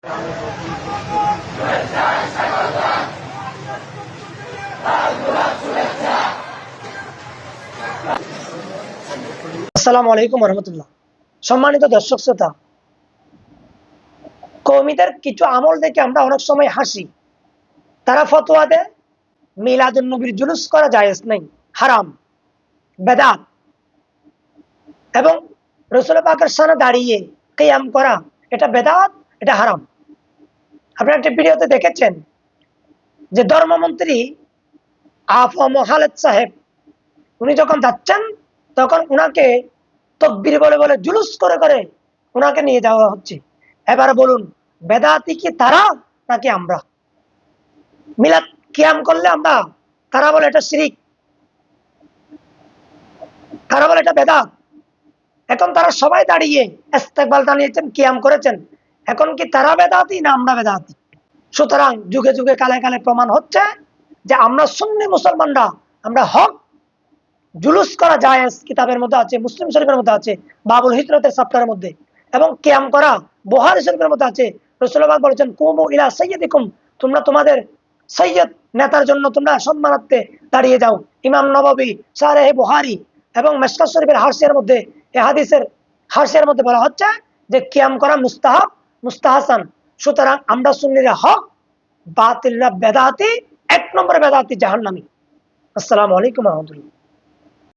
আসসালামু আলাইকুম রহমতুল্লাহ। সম্মানিত দর্শক শ্রোতা, কওমিদের কিছু আমল দেখে আমরা অনেক সময় হাসি। তারা ফতোয়া দেয় মিলাদুন নবীর জুলুস করা জায়েজ নাই, হারাম, বেদাত, এবং রাসূল পাকের সামনে দাঁড়িয়ে কিয়াম করা এটা বেদাত, এটা হারাম। আপনারা একটা ভিডিওতে দেখেছেন যে ধর্মমন্ত্রী আফম খালেদ সাহেব উনি যখন যাচ্ছেন তখন উনাকে তকবীর বলে বলে জুলুস করে করে উনাকে নিয়ে যাওয়া হচ্ছে। এবারে বলুন, বেদাতি কি তারা নাকি আমরা? মিলাদ কিয়াম করলে আমরা, তারা বলে এটা শিরিক, তারা বলে এটা বেদাত। এখন তারা সবাই দাঁড়িয়ে ইস্তেকবাল জানিয়েছেন, কিয়াম করেছেন। এখন কি তারা বেদাতি না আমরা বেদাতি? সুতরাং যুগে যুগে কালে কালে প্রমাণ হচ্ছে যে আমরা সুন্নি মুসলমানরা আমরা হক। জুলুস করা জায়েজ কিতাবের মধ্যে আছে, মুসলিম শরীফের মধ্যে আছে, বাবুল হিজরতের চ্যাপ্টারের মধ্যে, এবং কিয়াম করা বুখারী শরীফের মধ্যে আছে। রাসূলুল্লাহ পাক বলেছেন, কুমু ইলা সাইয়্যিদিকুম, তোমরা তোমাদের সৈয়দ নেতার জন্য তোমরা সম্মানার্থে দাঁড়িয়ে যাও। ইমাম নববী শারহ বুখারী এবং মিশকাত শরীফের হাসিয়ার মধ্যে এই হাদিসের হাসিয়ার মধ্যে বলা হচ্ছে যে কিয়াম করা মুস্তাহাব, মুস্তাহাসান। সুতরাং আমরা সুন্নিরা হক, বাতিলরা বেদাতি, এক নম্বরে বেদাতি, জাহান্নামী। আসসালামু আলাইকুম ওয়া রাহমাতুল্লাহ।